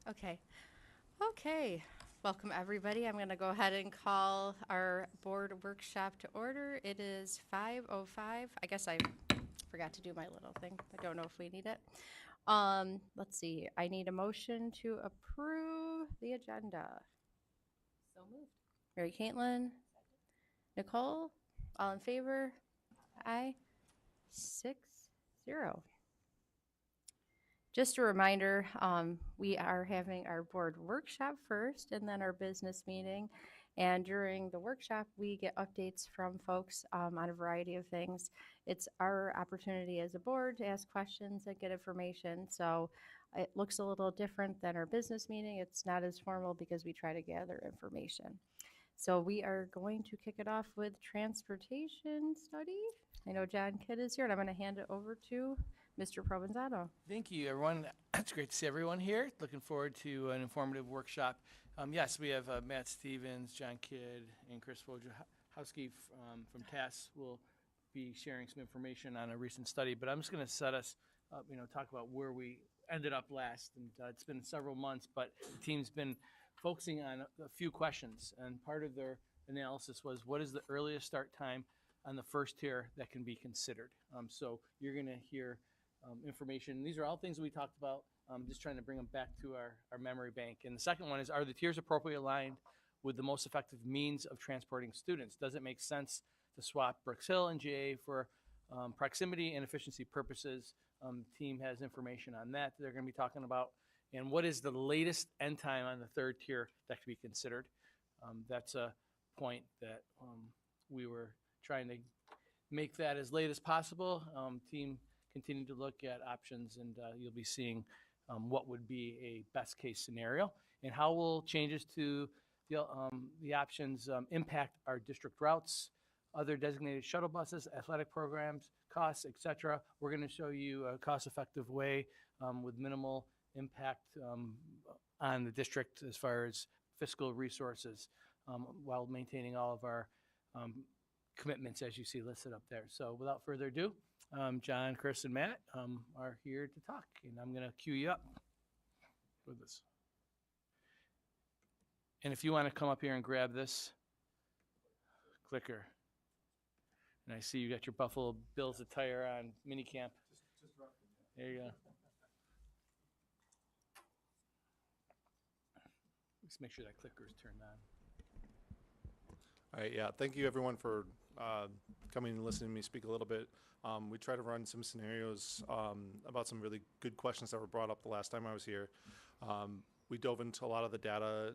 Okay. Okay. Welcome, everybody. I'm going to go ahead and call our board workshop to order. It is 5:05. I guess I forgot to do my little thing. I don't know if we need it. Let's see. I need a motion to approve the agenda. So moved. Mary Caitlin? Nicole? All in favor? Aye. 6-0. Just a reminder, we are having our board workshop first and then our business meeting. And during the workshop, we get updates from folks on a variety of things. It's our opportunity as a board to ask questions and get information. So it looks a little different than our business meeting. It's not as formal because we try to gather information. So we are going to kick it off with transportation study. I know John Kidd is here, and I'm going to hand it over to Mr. Provenzano. Thank you, everyone. It's great to see everyone here. Looking forward to an informative workshop. Yes, we have Matt Stevens, John Kidd, and Chris Wojciechowski from TAS will be sharing some information on a recent study. But I'm just going to set us up, talk about where we ended up last. And it's been several months, but the team's been focusing on a few questions. And part of their analysis was, what is the earliest start time on the first tier that can be considered? So you're going to hear information. These are all things that we talked about. Just trying to bring them back to our memory bank. And the second one is, are the tiers appropriately aligned with the most effective means of transporting students? Does it make sense to swap Brooks Hill and GA for proximity and efficiency purposes? The team has information on that they're going to be talking about. And what is the latest end time on the third tier that could be considered? That's a point that we were trying to make that as late as possible. Team continue to look at options, and you'll be seeing what would be a best case scenario and how will changes to the options impact our district routes, other designated shuttle buses, athletic programs, costs, etc. We're going to show you a cost-effective way with minimal impact on the district as far as fiscal resources while maintaining all of our commitments as you see listed up there. So without further ado, John, Chris, and Matt are here to talk, and I'm going to cue you up with this. And if you want to come up here and grab this clicker, and I see you got your Buffalo Bills attire on minicamp. There you go. Just make sure that clicker is turned on. All right, yeah. Thank you, everyone, for coming and listening to me speak a little bit. We try to run some scenarios about some really good questions that were brought up the last time I was here. We dove into a lot of the data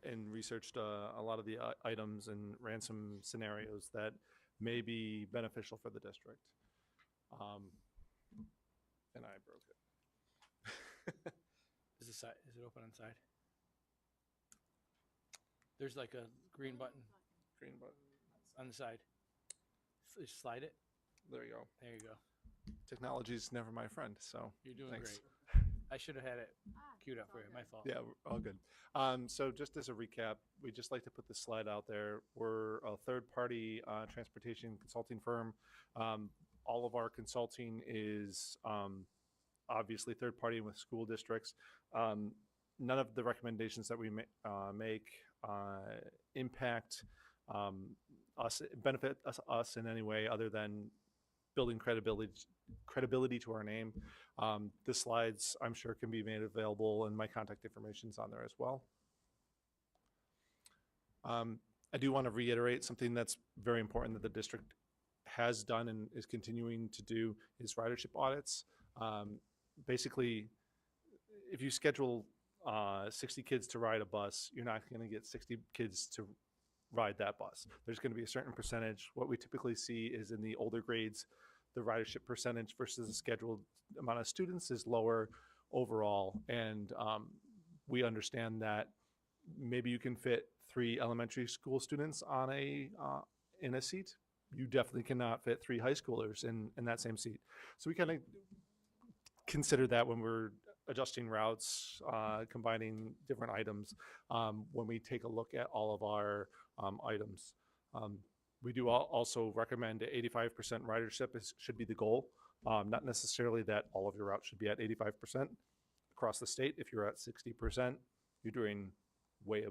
and researched a lot of the items and ran some scenarios that may be beneficial for the district. And I broke it. Is it open on the side? There's like a green button. Green button. On the side. Just slide it. There you go. There you go. Technology's never my friend, so You're doing thanks. great. I should have had it queued up for you. My fault. Yeah, all good. So just as a recap, we just like to put this slide out there. We're a third-party transportation consulting firm. All of our consulting is obviously third-party with school districts. None of the recommendations that we make impact benefit us in any way other than building credibility to our name. The slides, I'm sure, can be made available, and my contact information is on there as well. I do want to reiterate something that's very important that the district has done and is continuing to do is ridership audits. Basically, if you schedule 60 kids to ride a bus, you're not going to get 60 kids to ride that bus. There's going to be a certain percentage. What we typically see is in the older grades, the ridership percentage versus the scheduled amount of students is lower overall. And we understand that maybe you can fit 3 elementary school students on in a seat. You definitely cannot fit 3 high schoolers in that same seat. So we kind of consider that when we're adjusting routes, combining different items, when we take a look at all of our items. We do also recommend 85% ridership should be the goal, not necessarily that all of your routes should be at 85% across the state, if you're at 60%, you're doing way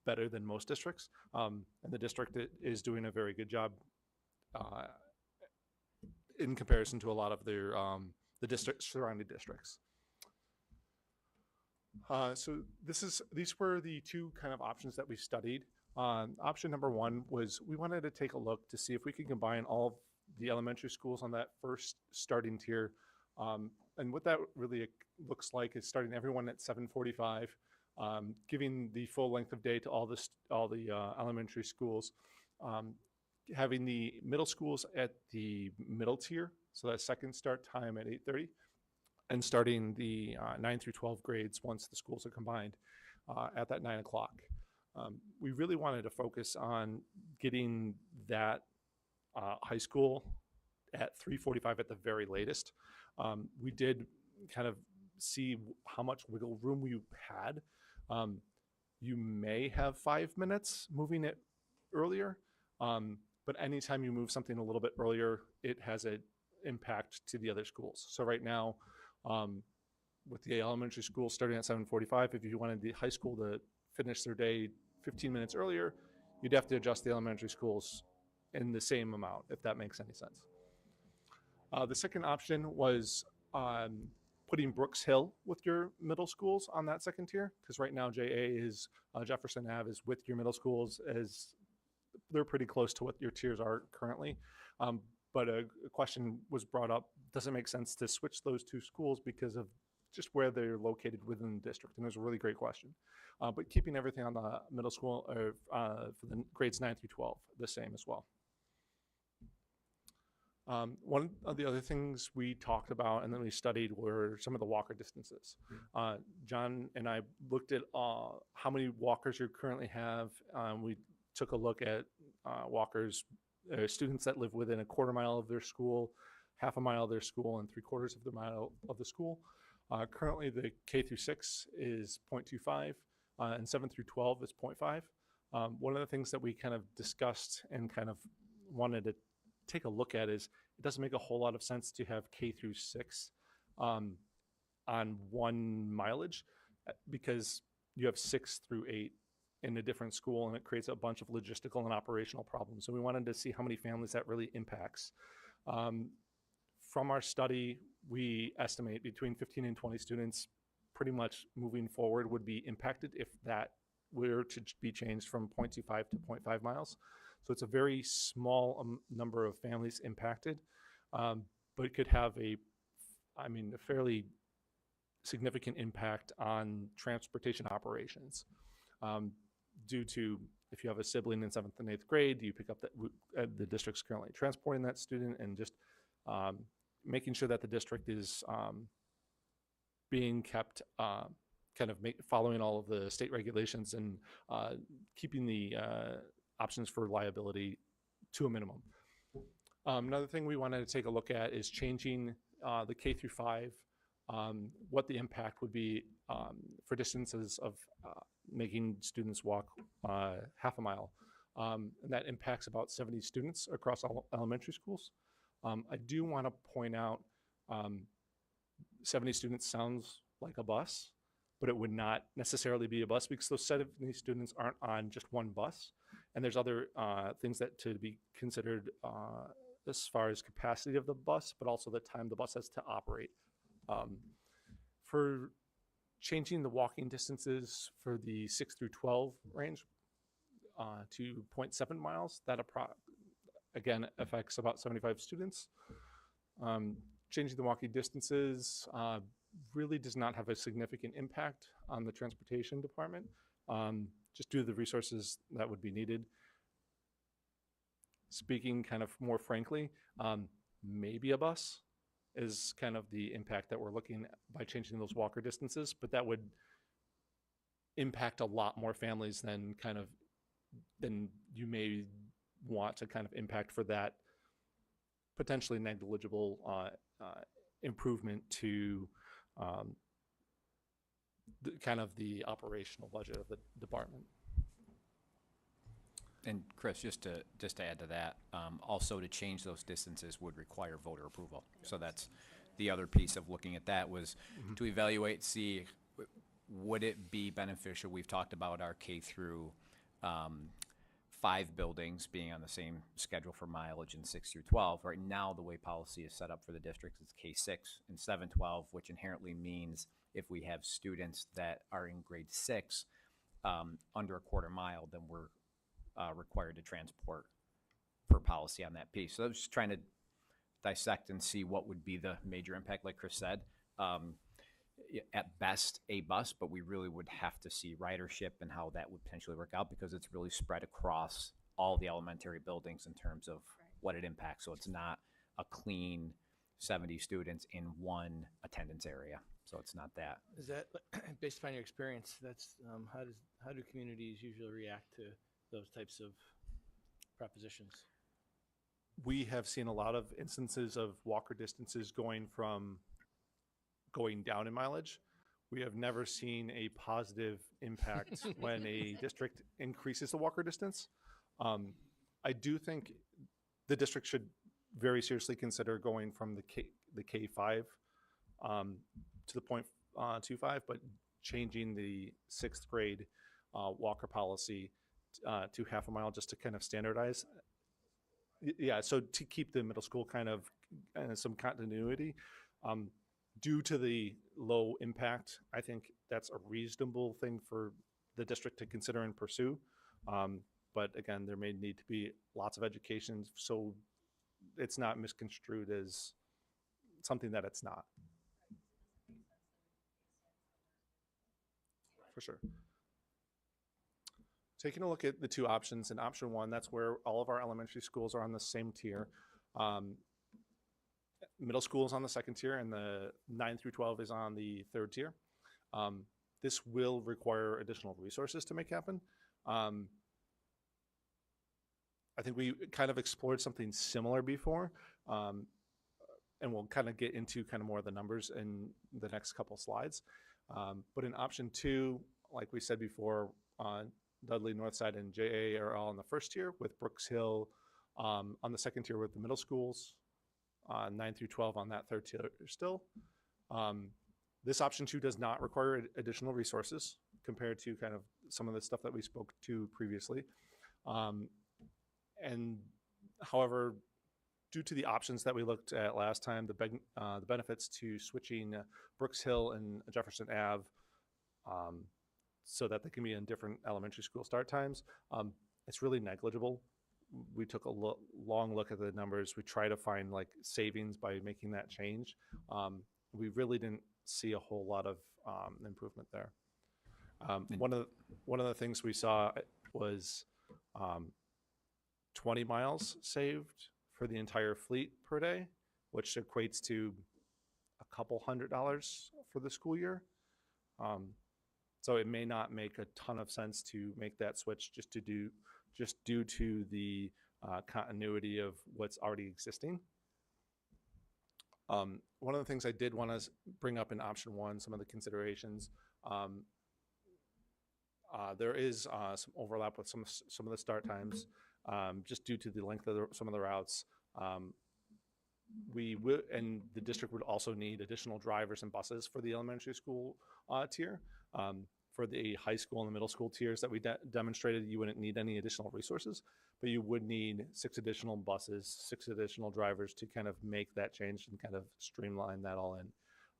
better than most districts. And the district is doing a very good job in comparison to a lot of their surrounding districts. So these were the two kind of options that we studied. Option number one was we wanted to take a look to see if we could combine all of the elementary schools on that first starting tier. And what that really looks like is starting everyone at 7:45, giving the full length of day to all the elementary schools, having the middle schools at the middle tier, so that second start time at 8:30, and starting the 9 through 12 grades once the schools are combined at that 9 o'clock. We really wanted to focus on getting that high school at 3:45 at the very latest. We did kind of see how much wiggle room we had. You may have 5 minutes moving it earlier, but anytime you move something a little bit earlier, it has an impact to the other schools. So right now, with the elementary school starting at 7:45, if you wanted the high school to finish their day 15 minutes earlier, you'd have to adjust the elementary schools in the same amount, if that makes any sense. The second option was putting Brooks Hill with your middle schools on that second tier, because right now JA is Jefferson Ave is with your middle schools, as they're pretty close to what your tiers are currently. But a question was brought up, does it make sense to switch those two schools because of just where they're located within the district? And it was a really great question. But keeping everything on the middle school for the grades 9 through 12 the same as well. One of the other things we talked about and then we studied were some of the walker distances. John and I looked at how many walkers you currently have. We took a look at walkers, students that live within a quarter mile of their school, half a mile of their school, and 3/4 of the mile of the school. Currently, the K through 6 is 0.25, and 7 through 12 is 0.5. One of the things that we kind of discussed and kind of wanted to take a look at is it doesn't make a whole lot of sense to have K through 6 on one mileage, because you have 6 through 8 in a different school, and it creates a bunch of logistical and operational problems. So we wanted to see how many families that really impacts. From our study, we estimate between 15 and 20 students pretty much moving forward would be impacted if that were to be changed from 0.25 to 0.5 miles. So it's a very small number of families impacted, but it could have a fairly significant impact on transportation operations. Due to, if you have a sibling in 7th and 8th grade, you pick up that the district's currently transporting that student, and just making sure that the district is being kept following all of the state regulations and keeping the options for liability to a minimum. Another thing we wanted to take a look at is changing the K through 5, what the impact would be for distances of making students walk half a mile. And that impacts about 70 students across all elementary schools. I do want to point out 70 students sounds like a bus, but it would not necessarily be a bus, because those 70 students aren't on just one bus. And there's other things that to be considered as far as capacity of the bus, but also the time the bus has to operate. For changing the walking distances for the 6 through 12 range to 0.7 miles, that again affects about 75 students. Changing the walking distances really does not have a significant impact on the transportation department, just due to the resources that would be needed. Speaking kind of more frankly, maybe a bus is kind of the impact that we're looking at by changing those walker distances, but that would impact a lot more families than you may want to kind of impact for that potentially negligible improvement to the operational budget of the department. And Chris, just to add to that, also to change those distances would require voter approval. So that's the other piece of looking at that was to evaluate, see would it be beneficial? We've talked about our K through 5 buildings being on the same schedule for mileage in 6 through 12. Right now, the way policy is set up for the districts is K6 and 7-12, which inherently means if we have students that are in grade 6 under a quarter mile, then we're required to transport per policy on that piece. So I was just trying to dissect and see what would be the major impact, like Chris said. At best, a bus, but we really would have to see ridership and how that would potentially work out, because it's really spread across all the elementary buildings in terms of what it impacts. So it's not a clean 70 students in one attendance area. So it's not that. Is that based upon your experience? That's how do communities usually react to those types of propositions? We have seen a lot of instances of walker distances going down in mileage. We have never seen a positive impact when a district increases the walker distance. I do think the district should very seriously consider going from the K5 to the .25, but changing the 6th grade walker policy to half a mile, just to kind of standardize. Yeah, so to keep the middle school kind of some continuity. Due to the low impact, I think that's a reasonable thing for the district to consider and pursue. But again, there may need to be lots of education so it's not misconstrued as something that it's not. For sure. Taking a look at the two options, in option 1, that's where all of our elementary schools are on the same tier. Middle school is on the 2nd tier, and the 9 through 12 is on the 3rd tier. This will require additional resources to make happen. I think we kind of explored something similar before, and we'll kind of get into kind of more of the numbers in the next couple slides. But in option 2, like we said before, Dudley, Northside, and JA are all on the 1st tier, with Brooks Hill on the 2nd tier with the middle schools, 9 through 12 on that 3rd tier still. This option 2 does not require additional resources compared to kind of some of the stuff that we spoke to previously. And however, due to the options that we looked at last time, the benefits to switching Brooks Hill and Jefferson Ave so that they can be in different elementary school start times, it's really negligible. We took a long look at the numbers. We try to find like savings by making that change. We really didn't see a whole lot of improvement there. One of the things we saw was 20 miles saved for the entire fleet per day, which equates to a couple $100 for the school year. So it may not make a ton of sense to make that switch just due to the continuity of what's already existing. One of the things I did want to bring up in option 1, some of the considerations, there is some overlap with some of the start times, just due to the length of some of the routes. We would, and the district would also need additional drivers and buses for the elementary school tier. For the high school and the middle school tiers that we demonstrated, you wouldn't need any additional resources, but you would need 6 additional buses, 6 additional drivers to kind of make that change and kind of streamline that all in.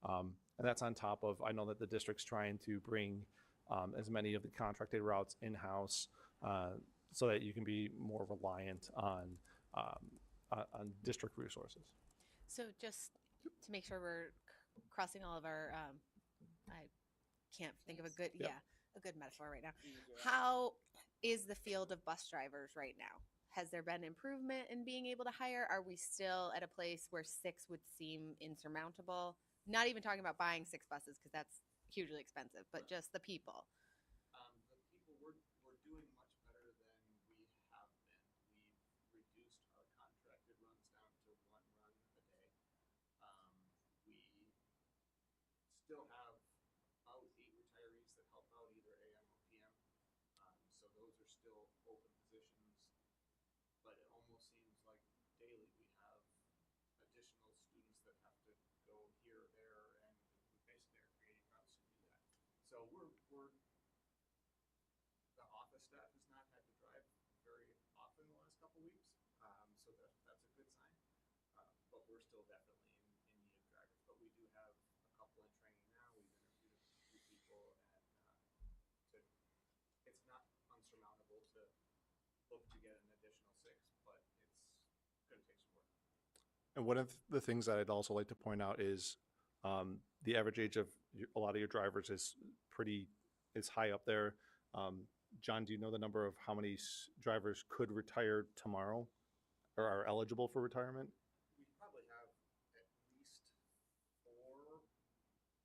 And that's on top of, I know that the district's trying to bring as many of the contracted routes in-house so that you can be more reliant on district resources. So just to make sure we're crossing all of our, I can't think of a good, a good metaphor right now. How is the field of bus drivers right now? Has there been improvement in being able to hire? Are we still at a place where 6 would seem insurmountable? Not even talking about buying 6 buses, because that's hugely expensive, but just the people. The people, we're doing much better than we have been. We've reduced our contracted runs down to 1 run a day. We still have about 8 retirees that help out either AM or PM. So those are still open positions, but it almost seems like daily we have additional students that have to go here or there, and we basically are creating routes to do that. So so the office staff has not had to drive very often the last couple weeks, so that's a good sign. But we're still definitely in need of drivers. But we do have a couple in training now. We've interviewed a few people, and it's not unsurmountable to look to get an additional 6, but it's going to take some work. And one of the things that I'd also like to point out is the average age of a lot of your drivers is high up there. John, do you know the number of how many drivers could retire tomorrow or are eligible for retirement? We probably have at least 4,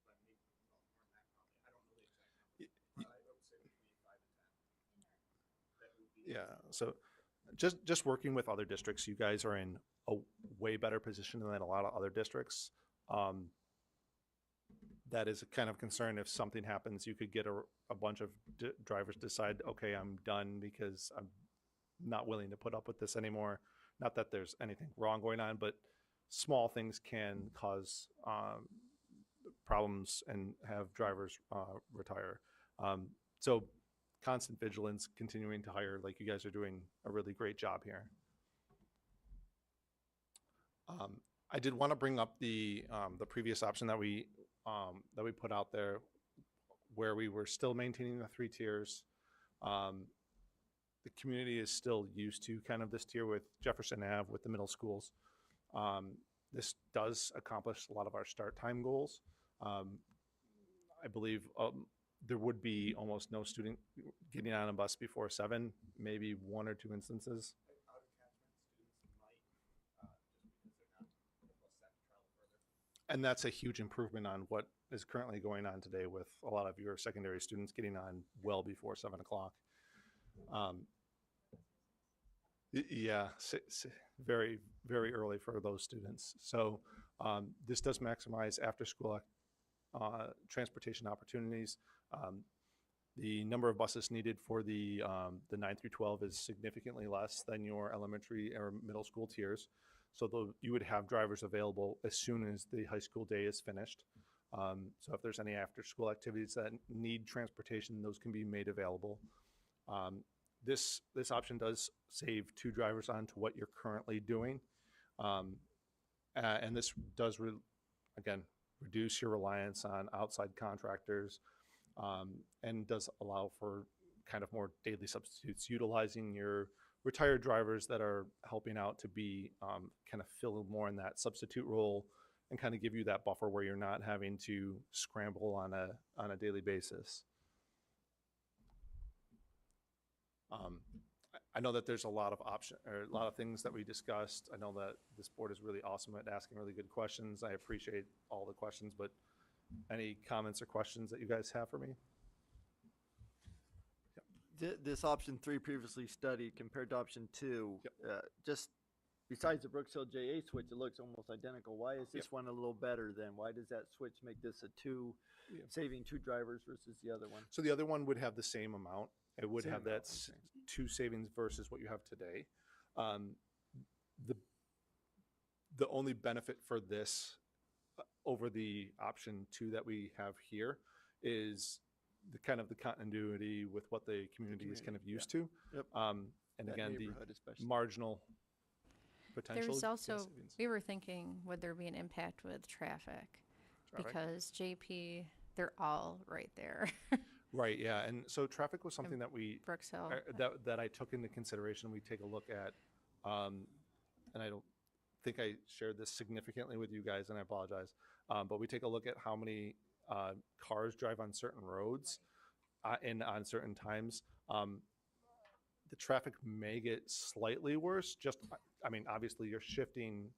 but maybe more than that probably. I don't know the exact number. I would say between 5 and 10. That would be So just working with other districts, you guys are in a way better position than a lot of other districts. That is a kind of concern. If something happens, you could get a bunch of drivers decide, okay, I'm done because I'm not willing to put up with this anymore. Not that there's anything wrong going on, but small things can cause problems and have drivers retire. So constant vigilance, continuing to hire, like you guys are doing a really great job here. I did want to bring up the previous option that we put out there, where we were still maintaining the 3 tiers. The community is still used to kind of this tier with Jefferson Ave, with the middle schools. This does accomplish a lot of our start time goals. I believe there would be almost no student getting on a bus before 7, maybe 1 or 2 instances. out of catchment students might, just because they're not the bus set to travel further. And that's a huge improvement on what is currently going on today with a lot of your secondary students getting on well before 7 o'clock. Yeah, very, very early for those students. So this does maximize after-school transportation opportunities. The number of buses needed for the 9 through 12 is significantly less than your elementary or middle school tiers. So you would have drivers available as soon as the high school day is finished. So if there's any after-school activities that need transportation, those can be made available. This option does save 2 drivers onto what you're currently doing. And this does, again, reduce your reliance on outside contractors, and does allow for kind of more daily substitutes, utilizing your retired drivers that are helping out to be kind of fill more in that substitute role and kind of give you that buffer where you're not having to scramble on a daily basis. I know that there's a lot of things that we discussed. I know that this board is really awesome at asking really good questions. I appreciate all the questions, but any comments or questions that you guys have for me? This option 3 previously studied compared to option 2, just besides the Brooks Hill JA switch, it looks almost identical. Why is this one a little better then? Why does that switch make this a 2, saving 2 drivers versus the other one? So the other one would have the same amount. It would Same have amount, that okay. 2 savings versus what you have today. The only benefit for this over the option 2 that we have here is the kind of the continuity with what the community is kind of used to. Yep. And That again, the neighborhood especially. marginal potential. There's also, savings. we were thinking, would there be an impact with traffic? Because JP, they're all right there. Right, yeah, and so traffic was something that we Brooks Hill. that I took into consideration. We take a look at, and I don't think I shared this significantly with you guys, and I apologize. But we take a look at how many cars drive on certain roads and on certain times. The traffic may get slightly worse. Just, I mean, obviously you're shifting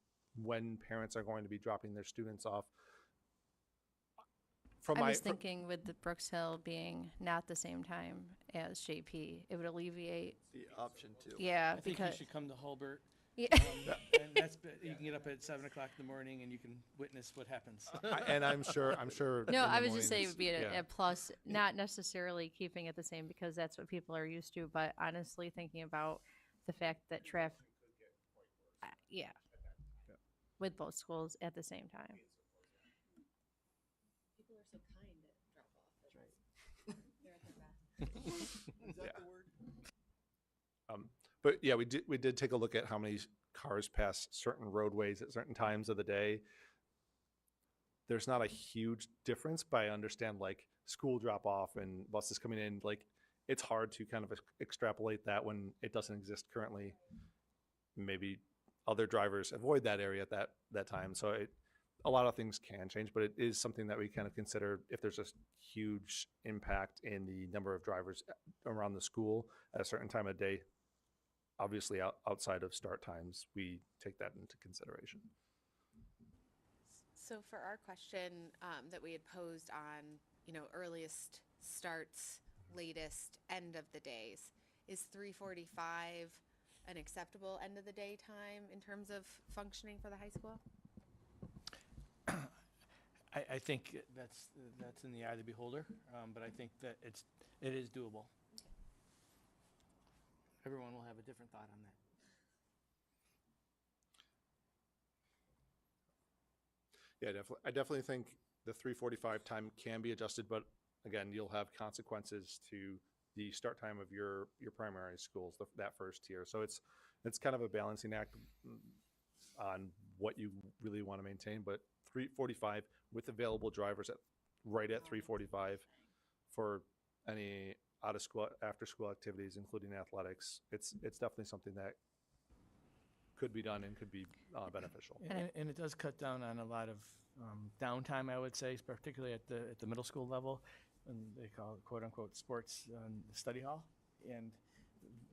when parents are going to be dropping their students off. I was thinking with the Brooks Hill being not the same time as JP, it would alleviate. The option 2. Yeah, I think because you should come to Hulbert. yeah. And you can get up at 7 o'clock in the morning and you can witness what happens. And I'm sure. No, in I the was just saying it would be mornings- a plus, not necessarily keeping it the same because that's what people are used to, but honestly thinking about the fact that traffic, yeah, with both schools at the same time. People are so kind at drop off. Is that Yeah. the word? But yeah, we did take a look at how many cars pass certain roadways at certain times of the day. There's not a huge difference, but I understand like school drop off and buses coming in. Like it's hard to kind of extrapolate that when it doesn't exist currently. Maybe other drivers avoid that area at that time. So a lot of things can change, but it is something that we kind of consider if there's a huge impact in the number of drivers around the school at a certain time of day. Obviously, outside of start times, we take that into consideration. So for our question that we had posed on, earliest starts, latest end of the days, is 3:45 an acceptable end of the day time in terms of functioning for the high school? I think that's in the eye of the beholder, but I think that it is doable. Everyone will have a different thought on that. Yeah, definitely. I definitely think the 3:45 time can be adjusted, but again, you'll have consequences to the start time of your primary schools, that first tier. So it's kind of a balancing act on what you really want to maintain. But 3:45 with available drivers right at 3:45 for any out of school, after school activities, including athletics, it's definitely something that could be done and could be beneficial. And it does cut down on a lot of downtime, I would say, particularly at the middle school level, and they call it quote unquote sports study hall, and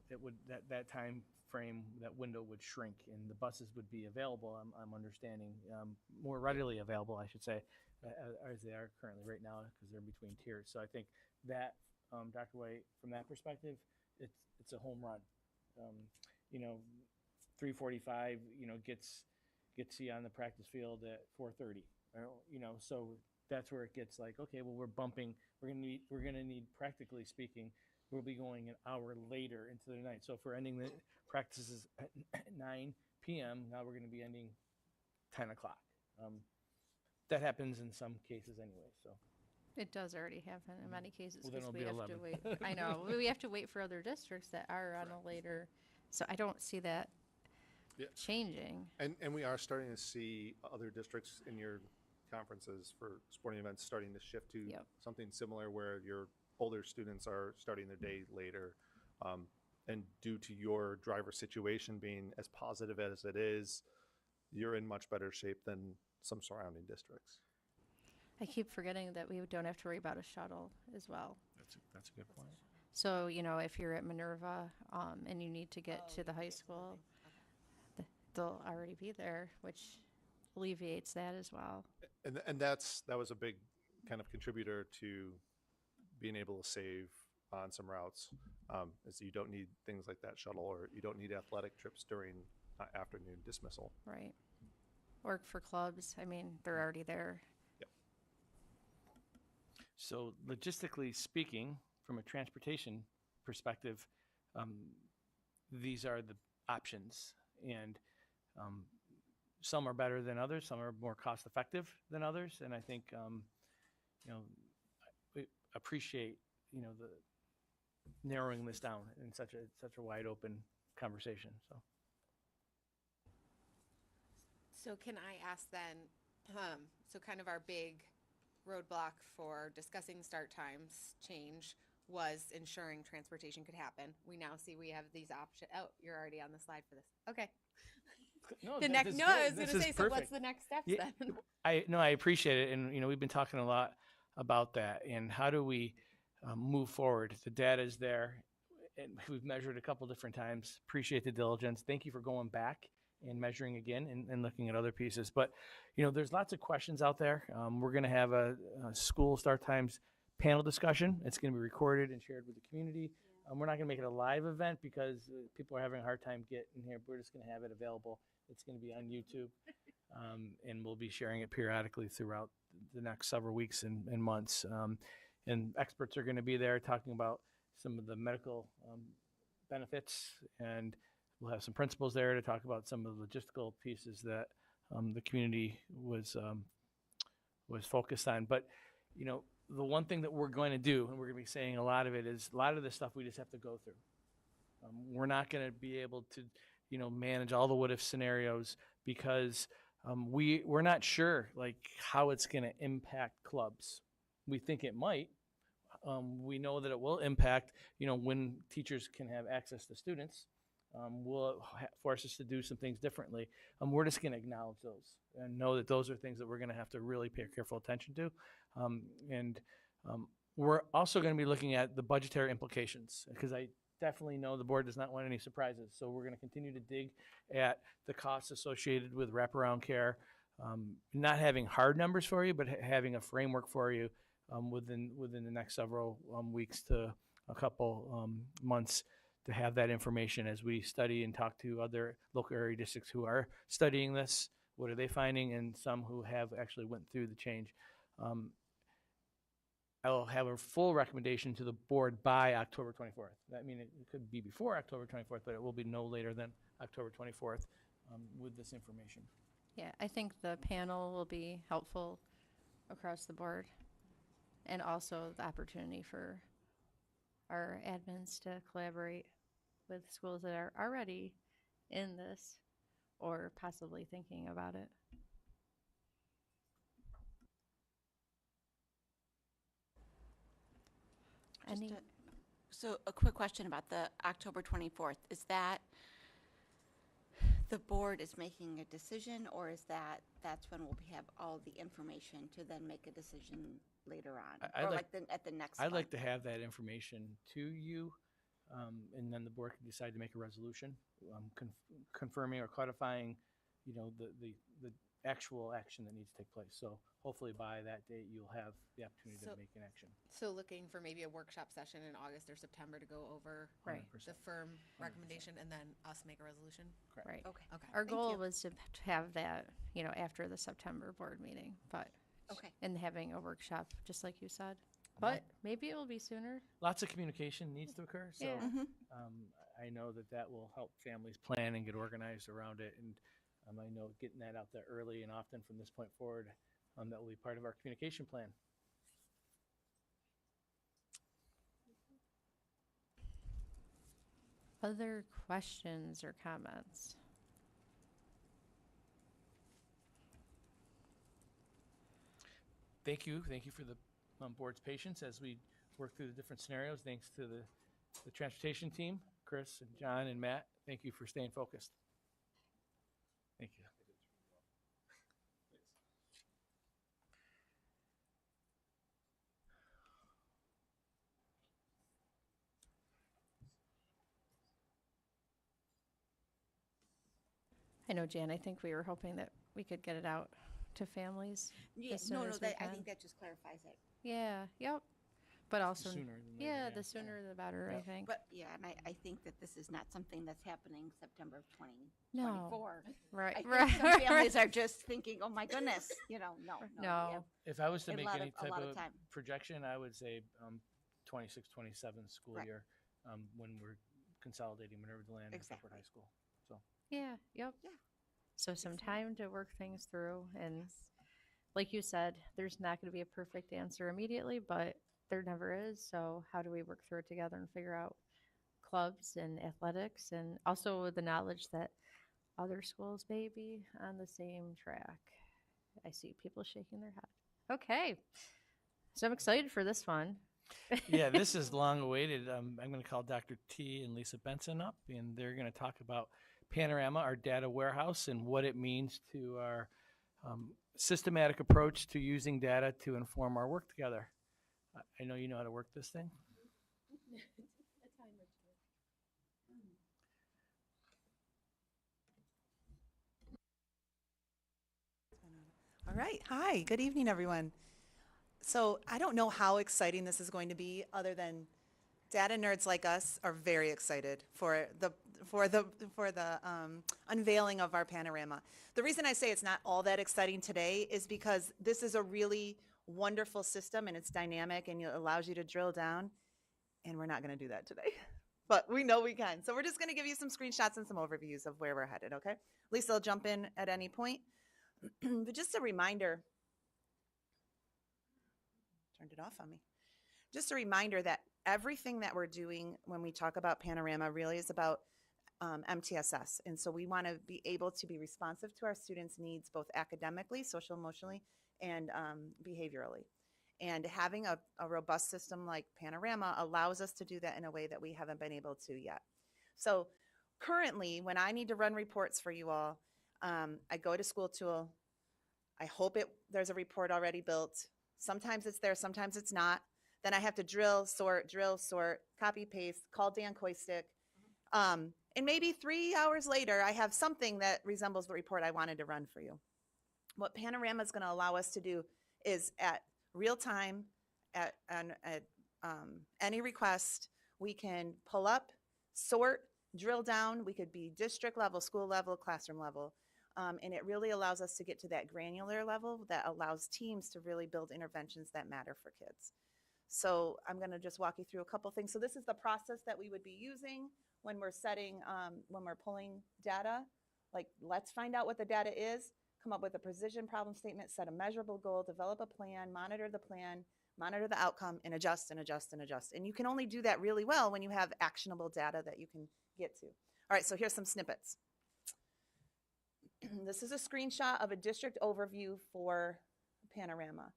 it would that time frame, that window would shrink, and the buses would be available. I'm understanding more readily available, I should say, as they are currently right now, because they're between tiers. So I think that Dr. White, from that perspective, it's a home run. 3:45, gets you on the practice field at 4:30. So that's where it gets like, okay, well, we're gonna need, practically speaking, we'll be going an hour later into the night. So if we're ending the practices at 9 p.m., now we're gonna be ending 10 o'clock. That happens in some cases anyway, so. It does already happen in many cases Well, then because it'll we be have to 11. wait. I know, we have to wait for other districts that are on a later, so I don't see that Yeah. changing. And we are starting to see other districts in your conferences for sporting events starting to shift to Yep. something similar where your older students are starting their day later. And due to your driver situation being as positive as it is, you're in much better shape than some surrounding districts. I keep forgetting that we don't have to worry about a shuttle as well. That's a good point. So, if you're at Minerva and you need to get to the high school, they'll already be there, which alleviates that as well. And that was a big kind of contributor to being able to save on some routes, is you don't need things like that shuttle, or you don't need athletic trips during afternoon dismissal. Right. Or for clubs, they're already there. So logistically speaking, from a transportation perspective, these are the options, and some are better than others. Some are more cost effective than others, and I think we appreciate the narrowing this down in such a wide open conversation. So can I ask then, so kind of our big roadblock for discussing start times change was ensuring transportation could happen. We now see we have these options. Oh, you're already on the slide for this. Okay. No, I was going to say, so what's the next steps Yeah, then? I appreciate it, and we've been talking a lot about that, and how do we move forward? The data is there, and we've measured a couple different times. Appreciate the diligence. Thank you for going back and measuring again and looking at other pieces. But there's lots of questions out there. We're going to have a school start times panel discussion. It's going to be recorded and shared with the community. We're not going to make it a live event because people are having a hard time getting here. We're just going to have it available. It's going to be on YouTube, and we'll be sharing it periodically throughout the next several weeks and months. And experts are going to be there talking about some of the medical benefits, and we'll have some principals there to talk about some of the logistical pieces that the community was focused on. But the one thing that we're going to do, and we're going to be saying a lot of it, is a lot of this stuff we just have to go through. We're not going to be able to, manage all the what if scenarios because we're not sure like how it's going to impact clubs. We think it might. We know that it will impact, when teachers can have access to students. Will force us to do some things differently. We're just going to acknowledge those and know that those are things that we're going to have to really pay careful attention to. And we're also going to be looking at the budgetary implications because I definitely know the board does not want any surprises. So we're going to continue to dig at the costs associated with wraparound care, not having hard numbers for you, but having a framework for you within the next several weeks to a couple months to have that information as we study and talk to other local area districts who are studying this. What are they finding? And some who have actually went through the change. I will have a full recommendation to the board by October 24th. I mean, it could be before October 24th, but it will be no later than October 24th with this information. Yeah, I think the panel will be helpful across the board, and also the opportunity for our admins to collaborate with schools that are already in this or possibly thinking about it. So a quick question about the October 24th. Is that the board is making a decision, or is that's when we'll have all the information to then make a decision later on? At the next I'd one? like to have that information to you, and then the board can decide to make a resolution confirming or codifying, the actual action that needs to take place. So hopefully by that date, you'll have the opportunity to make an action. So looking for maybe a workshop session in August or September to go over Right. the firm recommendation and then us make a resolution? Correct. Right. Okay. Okay. Our Thank goal you. was to have that, after the September board meeting, but Okay. and having a workshop, just like you said. But maybe it will be sooner. Lots of communication needs to occur. So Yeah. Mhm. I know that will help families plan and get organized around it. And I know getting that out there early and often from this point forward, that will be part of our communication plan. Other questions or comments? Thank you for the board's patience as we work through the different scenarios. Thanks to the transportation team, Chris and John and Matt. Thank you for staying focused. Thank you. I know, Jan, I think we were hoping that we could get it out to families. Yeah, as soon as we I can. think that just clarifies it. Yeah, yep. But also, Sooner than later, yeah, yeah. the sooner the better, I think. But yeah, and I think that this is not something that's happening September of No. 2024. Right, I think right. some families are just thinking, oh my goodness, no. No. If I was to A make lot any of- a type lot of of time. projection, I would say 26, 27 school Right. year when we're consolidating Minerva Deland and Fairport High School. So Yeah, yep. Yeah. So some time to work things through. And like you said, there's not going to be a perfect answer immediately, but there never is. So how do we work through it together and figure out clubs and athletics, and also with the knowledge that other schools may be on the same track? I see people shaking their head. Okay. So I'm excited for this one. yeah, this is long awaited. I'm going to call Dr. T and Lisa Benson up, and they're going to talk about Panorama, our data warehouse, and what it means to our systematic approach to using data to inform our work together. I know you know how to work this thing. All right. Hi. Good evening, everyone. So I don't know how exciting this is going to be, other than data nerds like us are very excited for the unveiling of our Panorama. The reason I say it's not all that exciting today is because this is a really wonderful system, and it's dynamic, and it allows you to drill down. And we're not going to do that today, but we know we can. So we're just going to give you some screenshots and some overviews of where we're headed. Okay. Lisa will jump in at any point. But just a reminder, turned it off on me. Just a reminder that everything that we're doing when we talk about Panorama really is about MTSS. And so we want to be able to be responsive to our students' needs, both academically, social, emotionally, and behaviorally. And having a robust system like Panorama allows us to do that in a way that we haven't been able to yet. So currently, when I need to run reports for you all, I go to School Tool. I hope there's a report already built. Sometimes it's there, sometimes it's not. Then I have to drill, sort, copy, paste, call Dan Koistick. And maybe 3 hours later, I have something that resembles the report I wanted to run for you. What Panorama is going to allow us to do is at real time, at any request, we can pull up, sort, drill down. We could be district level, school level, classroom level. And it really allows us to get to that granular level that allows teams to really build interventions that matter for kids. So I'm going to just walk you through a couple things. So this is the process that we would be using when we're setting, when we're pulling data. Like, let's find out what the data is, come up with a precision problem statement, set a measurable goal, develop a plan, monitor the outcome, and adjust and adjust and adjust. And you can only do that really well when you have actionable data that you can get to. All right, so here's some snippets. This is a screenshot of a district overview for Panorama.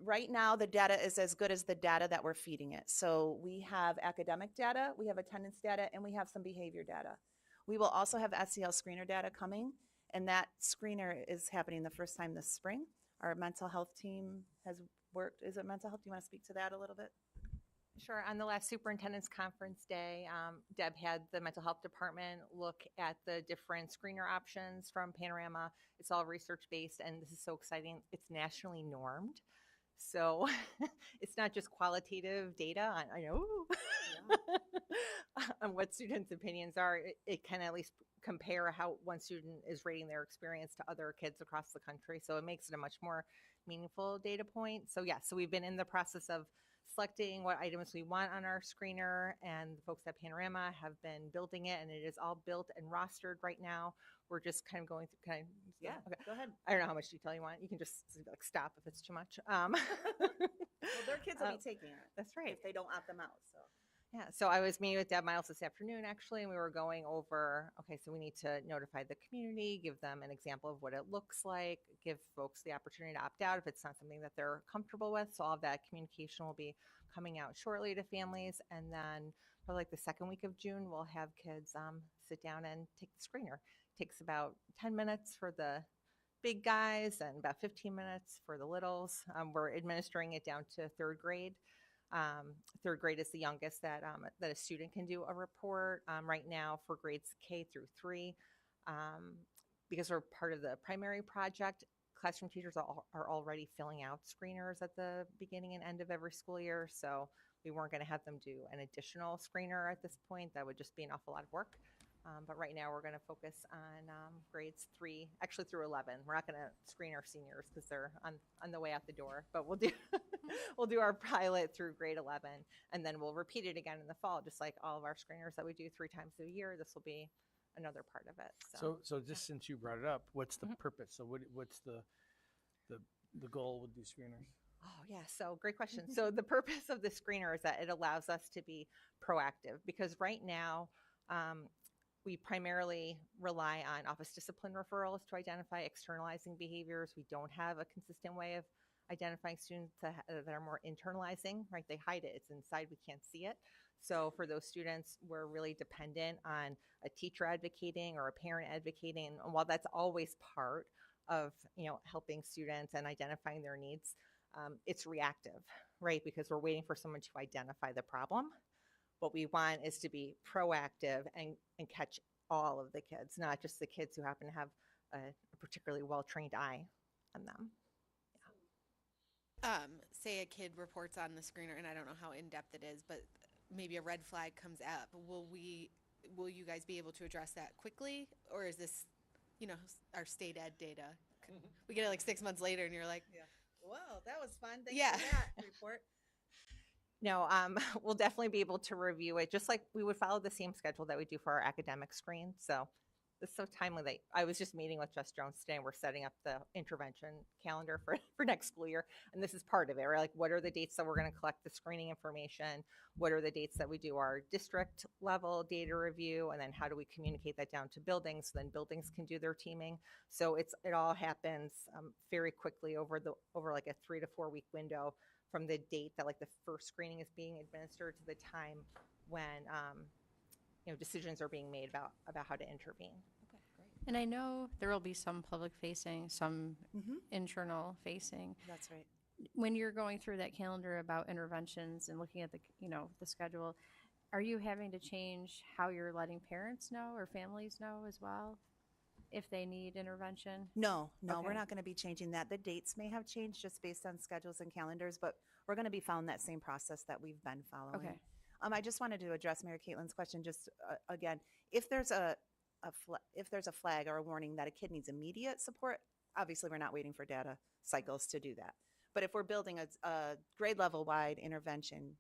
Right now, the data is as good as the data that we're feeding it. So we have academic data, we have attendance data, and we have some behavior data. We will also have SEL screener data coming, and that screener is happening the first time this spring. Our mental health team has worked. Is it mental health? Do you want to speak to that a little bit? Sure. On the last superintendent's conference day, Deb had the mental health department look at the different screener options from Panorama. It's all research-based, and this is so exciting. It's nationally normed. So it's not just qualitative data on, I know, on what students' opinions are. It can at least compare how one student is rating their experience to other kids across the country. So it makes it a much more meaningful data point. So yeah, so we've been in the process of selecting what items we want on our screener, and the folks at Panorama have been building it, and it is all built and rostered right now. We're just kind of going through Yeah, okay. go ahead. I don't know how much detail you want. You can just like stop if it's too much. Well, their kids will be taking it. That's right. If they don't opt them out, so. Yeah, so I was meeting with Deb Miles this afternoon, actually, and we were going over, okay, so we need to notify the community, give them an example of what it looks like, give folks the opportunity to opt out if it's not something that they're comfortable with. So all of that communication will be coming out shortly to families. And then for like the second week of June, we'll have kids sit down and take the screener. It takes about 10 minutes for the big guys and about 15 minutes for the littles. We're administering it down to third grade. Third grade is the youngest that a student can do a report right now for grades K through 3. Because we're part of the primary project, classroom teachers are already filling out screeners at the beginning and end of every school year. So we weren't going to have them do an additional screener at this point. That would just be an awful lot of work. But right now we're going to focus on grades 3, actually through 11. We're not going to screen our seniors because they're on the way out the door. But we'll do we'll do our pilot through grade 11, and then we'll repeat it again in the fall, just like all of our screeners that we do 3 times a year. This will be another part of it. So just since you brought it up, what's the purpose? So what's the goal with these screeners? Oh, yeah. So great question. So the purpose of the screener is that it allows us to be proactive, because right now we primarily rely on office discipline referrals to identify externalizing behaviors. We don't have a consistent way of identifying students that are more internalizing, right? They hide it. It's inside. We can't see it. So for those students, we're really dependent on a teacher advocating or a parent advocating. And while that's always part of, helping students and identifying their needs, it's reactive, right? Because we're waiting for someone to identify the problem. What we want is to be proactive and catch all of the kids, not just the kids who happen to have a particularly well-trained eye on them. Say a kid reports on the screener, and I don't know how in-depth it is, but maybe a red flag comes up. Will you guys be able to address that quickly, or is this, our state ed data? We get it like 6 months later, and you're like, Wow, that was fun. Thanks Yeah. for that report. No, we'll definitely be able to review it, just like we would follow the same schedule that we do for our academic screen. So It's so timely that I was just meeting with Jess Jones today, and we're setting up the intervention calendar for, for next school year. And this is part of it, right? Like, what are the dates that we're going to collect the screening information? What are the dates that we do our district level data review? And then how do we communicate that down to buildings? So then buildings can do their teaming. So it all happens very quickly over like a 3 to 4 week window from the date that like the first screening is being administered to the time when decisions are being made about how to intervene. Okay, great. And I know there will be some public facing, some Mhm. internal facing. That's right. When you're going through that calendar about interventions and looking at the schedule, are you having to change how you're letting parents know or families know as well if they need intervention? No, we're Okay. not going to be changing that. The dates may have changed just based on schedules and calendars, but we're going to be following that same process that we've been following. Okay. I just wanted to address Mary Caitlin's question just again. If there's a flag or a warning that a kid needs immediate support, obviously we're not waiting for data cycles to do that. But if we're building a grade level wide intervention,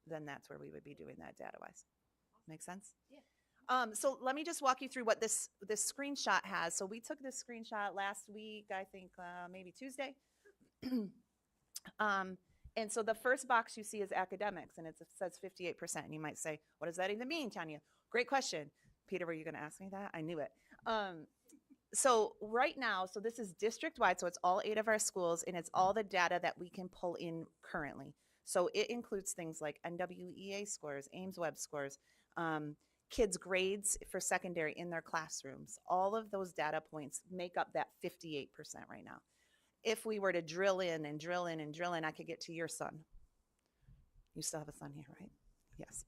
then that's where we would be doing that data wise. Make sense? Yeah. So let me just walk you through what this screenshot has. So we took this screenshot last week, I think maybe Tuesday. And so the first box you see is academics, and it says 58%. And you might say, what does that even mean, Tanya? Great question. Peter, were you going to ask me that? I knew it. So right now, so this is district-wide, so it's all 8 of our schools, and it's all the data that we can pull in currently. So it includes things like NWEA scores, Ames Web scores, kids' grades for secondary in their classrooms. All of those data points make up that 58% right now. If we were to drill in and drill in and drill in, I could get to your son. You still have a son here, right? Yes.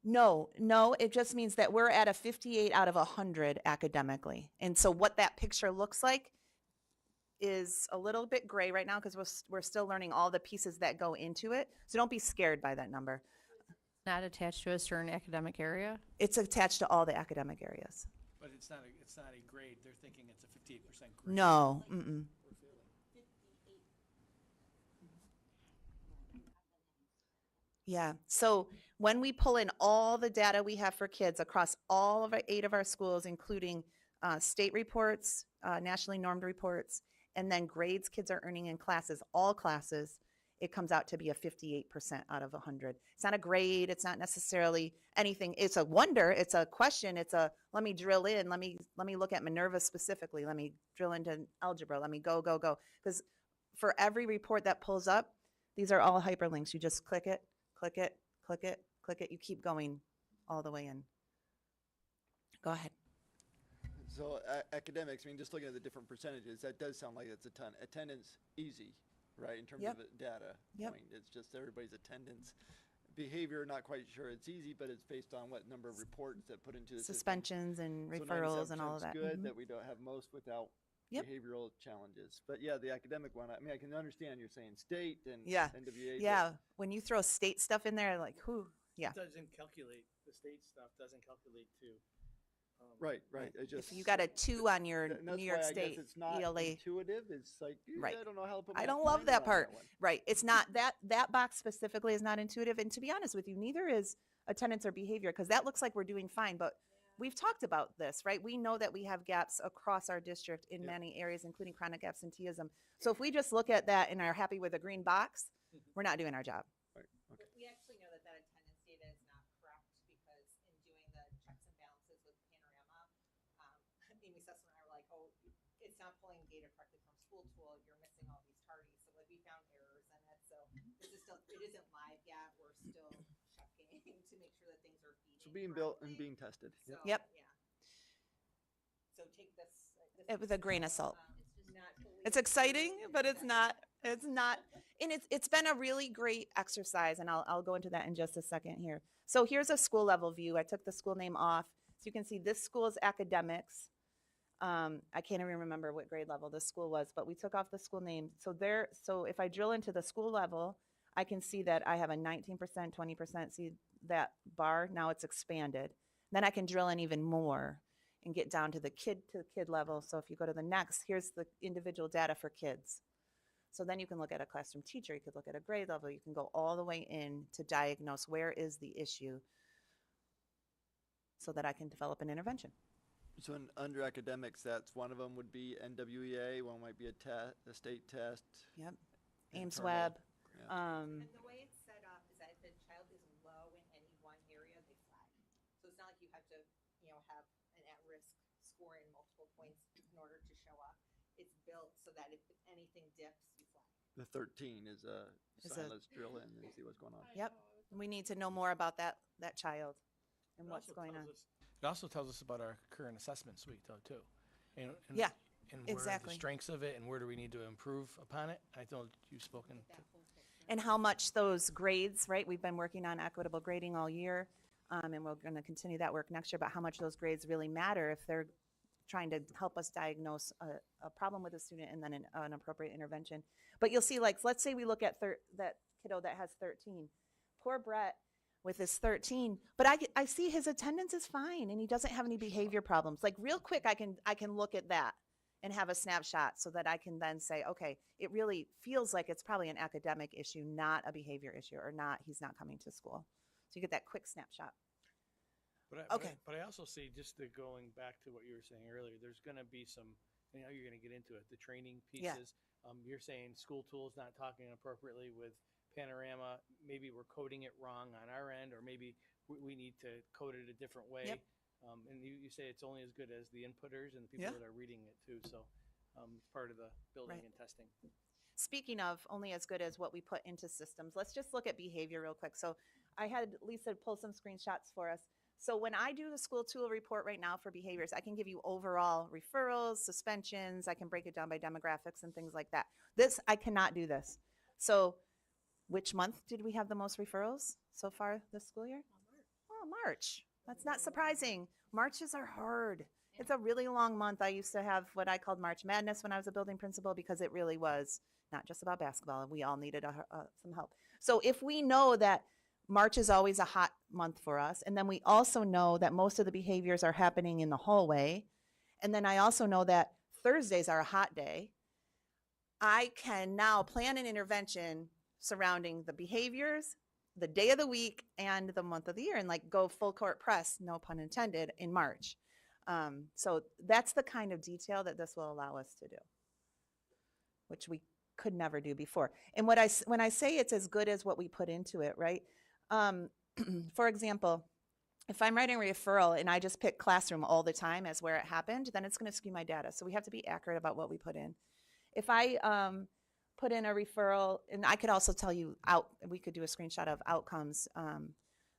No, it just means that we're at a 58 out of 100 academically. And so what that picture looks like is a little bit gray right now because we're still learning all the pieces that go into it. So don't be scared by that number. Not attached to a certain academic area? It's attached to all the academic areas. But it's not a grade. They're thinking it's a 58% grade. No. Mm-mm. Yeah. So when we pull in all the data we have for kids across all of our 8 of our schools, including state reports, nationally normed reports, and then grades kids are earning in classes, all classes, it comes out to be a 58% out of 100. It's not a grade. It's not necessarily anything. It's a wonder. It's a question. It's a, let me drill in. Let me look at Minerva specifically. Let me drill into algebra. Let me go. Because for every report that pulls up, these are all hyperlinks. You just click it, click it, click it, click it. You keep going all the way in. Go ahead. So academics, I mean, just looking at the different percentages, that does sound like it's a ton. Attendance, easy, right, in terms Yep. of data Yep. point. It's just everybody's attendance. Behavior, not quite sure it's easy, but it's based on what number of reports that put into the system. Suspensions and So referrals and all of that. 97% 's good Mhm. that we don't have most without Yep. behavioral challenges. But yeah, the academic one, I mean, I can understand you're saying state and Yeah. NWA. but Yeah. When you throw state stuff in there, like, whew. Yeah. It doesn't calculate, the state stuff doesn't calculate to. Right. It just, If you got a 2 on your and that's New York why I guess State it's not ELA, intuitive. It's like, Right. I don't know how to put I my don't love mind that around part. one. Right. It's not that box specifically is not intuitive. And to be honest with you, neither is attendance or behavior, because that looks like we're doing fine. But we've talked about this, right? We know that we have gaps across our district in many areas, including chronic absenteeism. So if we just look at that and are happy with a green box, we're not doing our job. Right. Okay. We actually know that attendance data is not correct because in doing the checks and balances with Panorama, Amy Sessler and I were like, oh, it's not pulling data correctly from school tool. You're missing all these tardies. So like we found errors in it. So this is still, it isn't live yet. We're still checking to make sure that things are feeding. So being built and correctly. being tested. So, Yep. Yeah. So take this With a grain of salt. It's just not fully. It's exciting, but it's not. It's not. And it's been a really great exercise, and I'll go into that in just a second here. So here's a school level view. I took the school name off. So you can see this school's academics. I can't even remember what grade level this school was, but we took off the school name. So if I drill into the school level, I can see that I have a 19%, 20%. See that bar? Now it's expanded. Then I can drill in even more and get down to the kid level. So if you go to the next, here's the individual data for kids. So then you can look at a classroom teacher, you could look at a grade level, you can go all the way in to diagnose where is the issue so that I can develop an intervention. So under academics, that's one of them would be NWEA, one might be a state test. Yep. Ames internal. Web. Yeah. And the way it's set up is that if the child is low in any one area, they flag. So it's not like you have to, have an at-risk score in multiple points in order to show up. It's built so that if anything dips, you flag. The 13 is a Is sign, a- let's drill in and see what's going on. Yep. We need to know more about that child and It what's also going on. tells us- It also tells us about our current assessment suite, though, too. And Yeah, and where are exactly. the strengths of it, and where do we need to improve upon it? I know you've spoken to. And how much those grades, right? We've been working on equitable grading all year, and we're going to continue that work next year, but how much those grades really matter if they're trying to help us diagnose a problem with a student and then an appropriate intervention. But you'll see, like, let's say we look at that kiddo that has 13. Poor Brett with his 13, but I see his attendance is fine and he doesn't have any behavior problems. Like real quick, I can look at that and have a snapshot so that I can then say, okay, it really feels like it's probably an academic issue, not a behavior issue, or he's not coming to school. So you get that quick snapshot. Okay. But I also see, just going back to what you were saying earlier, there's going to be some, you're going to get into it, the training Yeah. pieces. You're saying school tools not talking appropriately with Panorama. Maybe we're coding it wrong on our end, or maybe we need to code it a different way. Yep. And you say it's only as good as the inputters and the people Yeah. that are reading it too. So it's part of the building Right. and testing. Speaking of only as good as what we put into systems, let's just look at behavior real quick. So I had Lisa pull some screenshots for us. So when I do the school tool report right now for behaviors, I can give you overall referrals, suspensions. I can break it down by demographics and things like that. I cannot do this. So which month did we have the most referrals so far this school year? Oh, March. That's not surprising. Marches are hard. It's a really long month. I used to have what I called March Madness when I was a building principal because it really was not just about basketball. We all needed some help. So if we know that March is always a hot month for us, and then we also know that most of the behaviors are happening in the hallway, and then I also know that Thursdays are a hot day, I can now plan an intervention surrounding the behaviors, the day of the week, and the month of the year, and like go full court press, no pun intended, in March. So that's the kind of detail that this will allow us to do, which we could never do before. And when I say it's as good as what we put into it, right? For example, if I'm writing a referral and I just pick classroom all the time as where it happened, then it's going to skew my data. So we have to be accurate about what we put in. If I put in a referral, and I could also tell you we could do a screenshot of outcomes,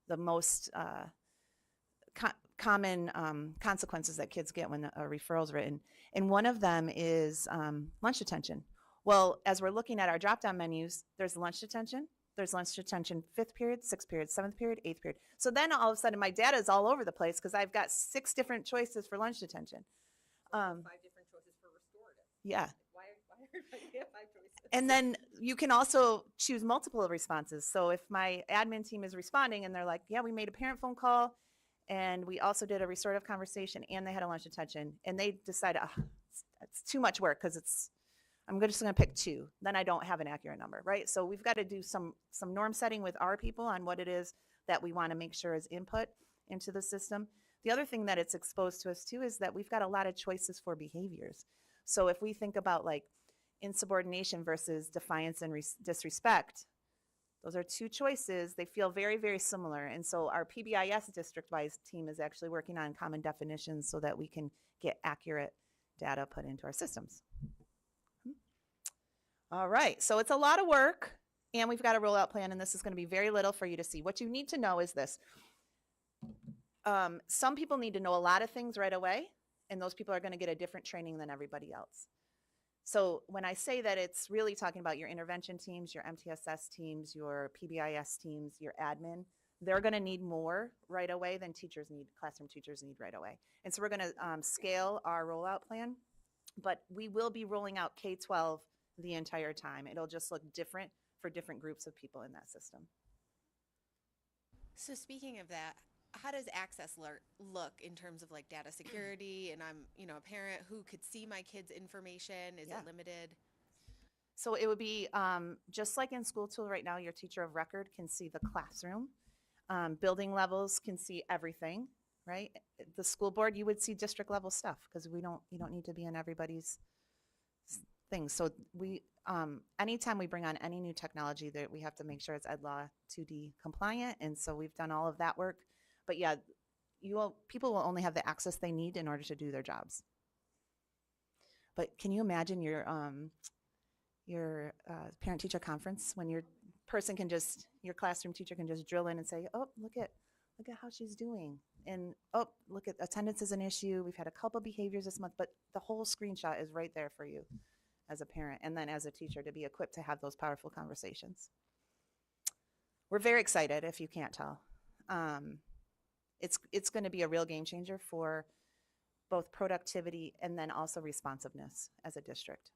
the most common consequences that kids get when a referral is written. And one of them is lunch detention. Well, as we're looking at our drop-down menus, there's lunch detention. There's lunch detention 5th period, 6th period, 7th period, 8th period. So then all of a sudden my data is all over the place because I've got 6 different choices for lunch detention. 5 different choices for restorative. Yeah. Why everybody have 5 choices? And then you can also choose multiple responses. So if my admin team is responding and they're like, yeah, we made a parent phone call and we also did a restorative conversation and they had a lunch detention, and they decide it's too much work because I'm just going to pick 2. Then I don't have an accurate number, right? So we've got to do some norm setting with our people on what it is that we want to make sure is input into the system. The other thing that it's exposed to us too is that we've got a lot of choices for behaviors. So if we think about like insubordination versus defiance and disrespect, those are 2 choices. They feel very, very similar. And so our PBIS district-wise team is actually working on common definitions so that we can get accurate data put into our systems. All right, so it's a lot of work, and we've got a rollout plan, and this is going to be very little for you to see. What you need to know is this. Some people need to know a lot of things right away, and those people are going to get a different training than everybody else. So when I say that, it's really talking about your intervention teams, your MTSS teams, your PBIS teams, your admin. They're going to need more right away than classroom teachers need right away. And so we're going to scale our rollout plan, but we will be rolling out K-12 the entire time. It'll just look different for different groups of people in that system. So speaking of that, how does access look in terms of like data security? And I'm, a parent who could see my kid's information. Is Yeah. it limited? So it would be just like in school tool right now, your teacher of record can see the classroom. Building levels can see everything, right? The school board, you would see district level stuff because you don't need to be in everybody's things. So we, anytime we bring on any new technology, that we have to make sure it's Ed Law 2D compliant. And so we've done all of that work. But yeah, people will only have the access they need in order to do their jobs. But can you imagine your parent-teacher conference when your classroom teacher can just drill in and say, oh, look at how she's doing. And, oh, look at attendance is an issue. We've had a couple behaviors this month, but the whole screenshot is right there for you as a parent and then as a teacher to be equipped to have those powerful conversations. We're very excited, if you can't tell. It's going to be a real game changer for both productivity and then also responsiveness as a district.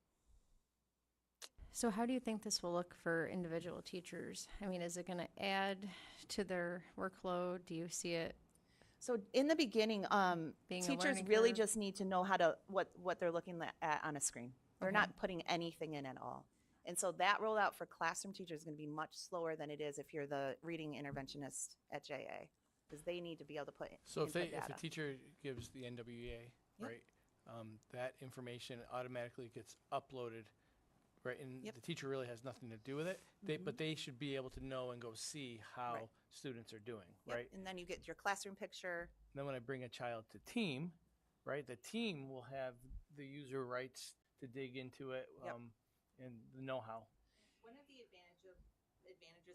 So how do you think this will look for individual teachers? I mean, is it going to add to their workload? Do you see it? So in the beginning, Being a teachers learning really curve? just need to know how to what they're looking at on a screen. They're Okay. not putting anything in at all. And so that rollout for classroom teachers is going to be much slower than it is if you're the reading interventionist at JA, because they need to be able to put So if input a data. teacher gives the NWEA, Yep. right, that information automatically gets uploaded, right, and Yep. the teacher really has nothing to do with it. But they should be able to know and go see how Right. students are doing, Yep. right? And then you get your classroom picture. And then when I bring a child to team, right, the team will have the user rights to dig into it Yep. And the know-how. One of the advantages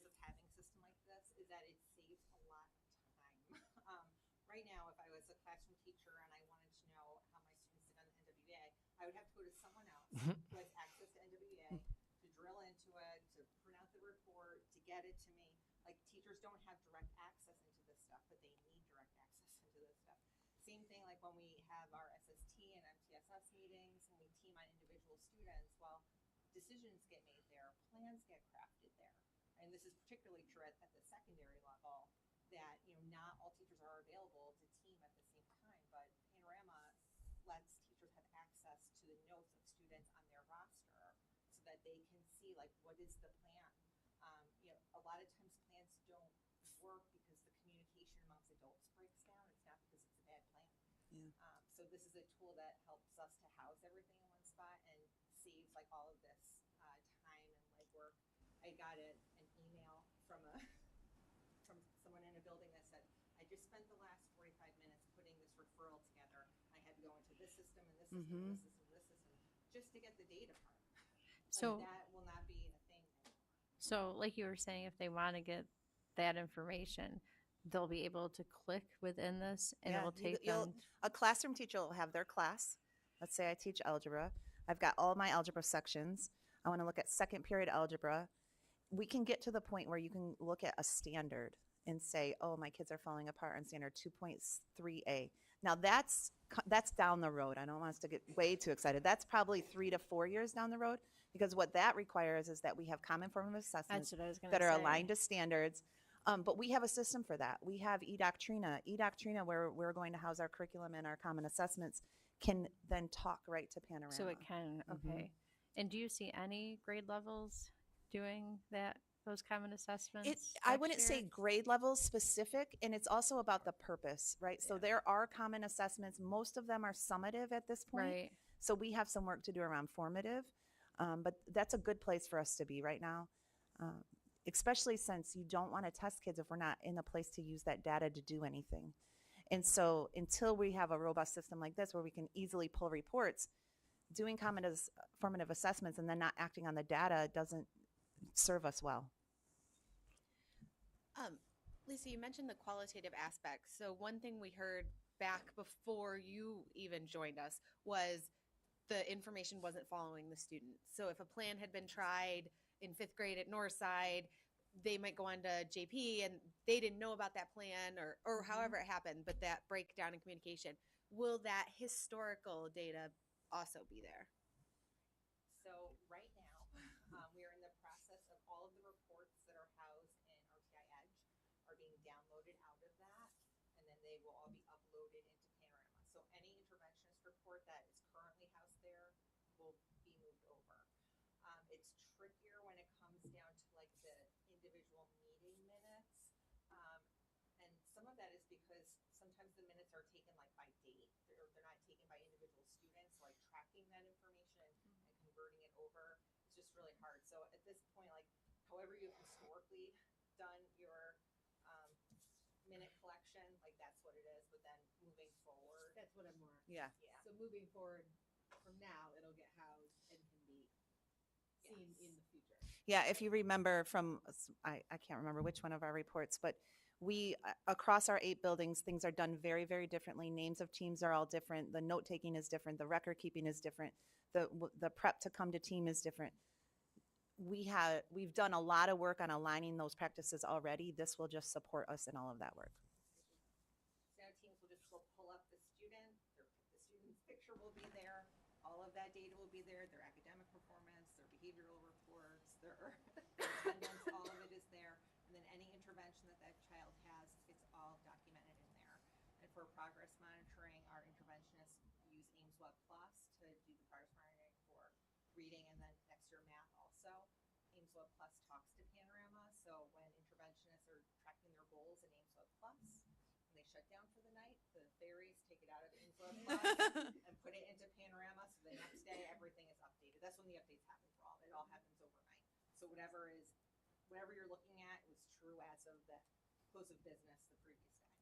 of having a system like this is that it saves a lot of time. Right now, if I was a classroom teacher and I wanted to know how my students did on the NWA, I would have to go to someone else who has access to NWA to drill into it, to print out the report, to get it to me. Like, teachers don't have direct access into this stuff, but they need direct access into this stuff. Same thing like when we have our SST and MTSS meetings and we team on individual students. Well, decisions get made there, plans get crafted there. And this is particularly true at the secondary level, that not all teachers are available to team at the same time, but Panorama lets teachers have access to the notes of students on their roster so that they can see like what is the plan. A lot of times plans don't work because the communication amongst adults breaks down. It's not because it's a bad plan. Yeah. So this is a tool that helps us to house everything in one spot and saves like all of this time and legwork. I got an email from someone in a building that said, I just spent the last 45 minutes putting this referral together. I had to go into this system and this system and this system and this system just to get the data part. So- Like, that will not be a thing anymore. So like you were saying, if they want to get that information, they'll be able to click within this and it will take them. A classroom teacher will have their class. Let's say I teach algebra. I've got all my algebra sections. I want to look at second period algebra. We can get to the point where you can look at a standard and say, oh, my kids are falling apart on standard 2.3a. Now that's down the road. I don't want us to get way too excited. That's probably 3 to 4 years down the road, because what that requires is that we have common formative assessments That's what I was going that to are say. aligned to standards. But we have a system for that. We have eDoctrina, where we're going to house our curriculum and our common assessments, can then talk right to Panorama. So it can, okay. And do you see any grade levels doing those common assessments? I next wouldn't say year? grade level specific, and it's also about the purpose, right? So there are common assessments. Most of them are summative at this point. Right. So we have some work to do around formative, but that's a good place for us to be right now, especially since you don't want to test kids if we're not in a place to use that data to do anything. And so until we have a robust system like this where we can easily pull reports, doing formative assessments and then not acting on the data doesn't serve us well. Lisa, you mentioned the qualitative aspects. So one thing we heard back before you even joined us was the information wasn't following the student. So if a plan had been tried in 5th grade at Northside, they might go on to JP and they didn't know about that plan or however it happened, but that breakdown in communication. Will that historical data also be there? So right now, we are in the process of all of the reports that are housed in RTI Edge are being downloaded out of that, and then they will all be uploaded into Panorama. So any interventionist report that is currently housed there will be moved over. It's trickier when it comes down to like the individual meeting minutes. And some of that is because sometimes the minutes are taken like by date, they're not taken by individual students, so, like tracking that information and converting it over is just really hard. So at this point, like however you've historically done your minute collection, like that's what it is, but then moving forward. That's what I'm more. Yeah. Yeah. So moving forward from now, it'll get housed and can be seen Yes. in the future. Yeah, if you remember from, I can't remember which one of our reports, but we, across our 8 buildings, things are done very, very differently. Names of teams are all different. The note taking is different. The record keeping is different. The prep to come to team is different. We've done a lot of work on aligning those practices already. This will just support us in all of that work. So now teams will just go pull up the student, the student's picture will be there, all of that data will be there, their academic performance, their behavioral reports, their attendance, all of it is there. And then any intervention that that child has, it's all documented in there. And for progress monitoring, our interventionists use Ames Web Plus to do the progress monitoring for reading and then next year math also. Ames Web Plus talks to Panorama, so when interventionists are tracking their goals in Ames Web Plus, when they shut down for the night, the fairies take it out of Ames Web Plus and put it into Panorama, so the next day everything is updated. That's when the updates happen for all. It all happens overnight. So whatever you're looking at was true as of the close of business the previous day.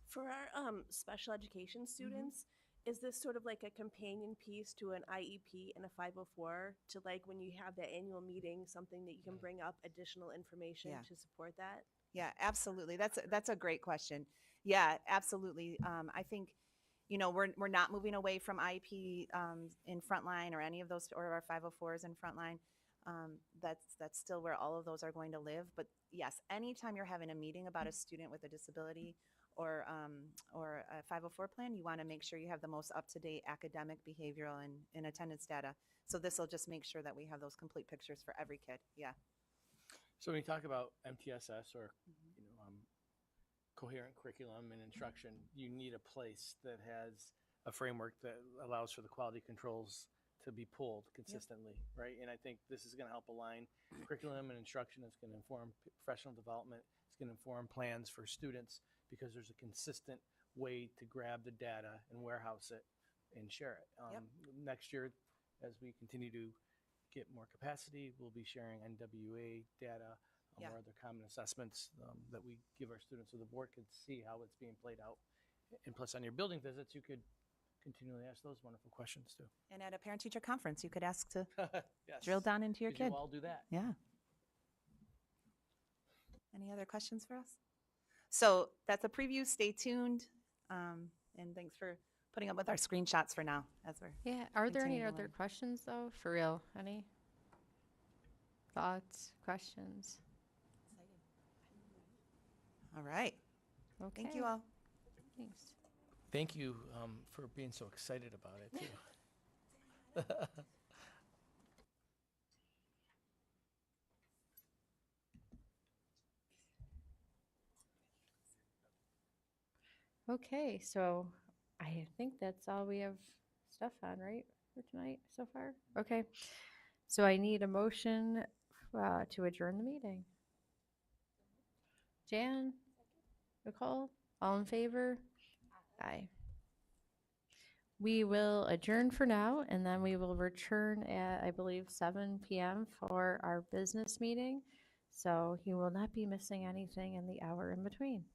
For our special education students, is this sort of like a companion piece to an IEP and a 504 to like when you have that annual meeting, something that you can bring up additional information Yeah. to support that? Yeah, absolutely. That's a great question. Yeah, absolutely. I think, we're not moving away from IEP in frontline or any of those, or our 504s in frontline. That's still where all of those are going to live. But yes, anytime you're having a meeting about a student with a disability or a 504 plan, you want to make sure you have the most up-to-date academic, behavioral, and attendance data. So this will just make sure that we have those complete pictures for every kid. Yeah. So when you talk about MTSS or coherent curriculum and instruction, you need a place that has a framework that allows for the quality controls to be pulled consistently, right? And I think this is going to help align curriculum and instruction. It's going to inform professional development. It's going to inform plans for students because there's a consistent way to grab the data and warehouse it and share it. Next year, as we continue to get more capacity, we'll be sharing NWA data or other common assessments that we give our students so the board can see how it's being played out. And plus on your building visits, you could continually ask those wonderful questions too. And at a parent-teacher conference, you could ask to Yes. drill down into your Because kid. you all do that. Yeah. Any other questions for us? So that's a preview. Stay tuned. And thanks for putting up with our screenshots for now as we're Yeah, are there any continue to other learn. questions though, for real? Any thoughts, questions? All right. Okay. Thank you all. Thanks. Thank you for being so excited about it too. Okay, so I think that's all we have stuff on, right, for tonight so far? Okay, so I need a motion to adjourn the meeting. Jan? Nicole? All in favor? Aye. We will adjourn for now, and then we will return at, I believe, 7 p.m. for our business meeting. So you will not be missing anything in the hour in between.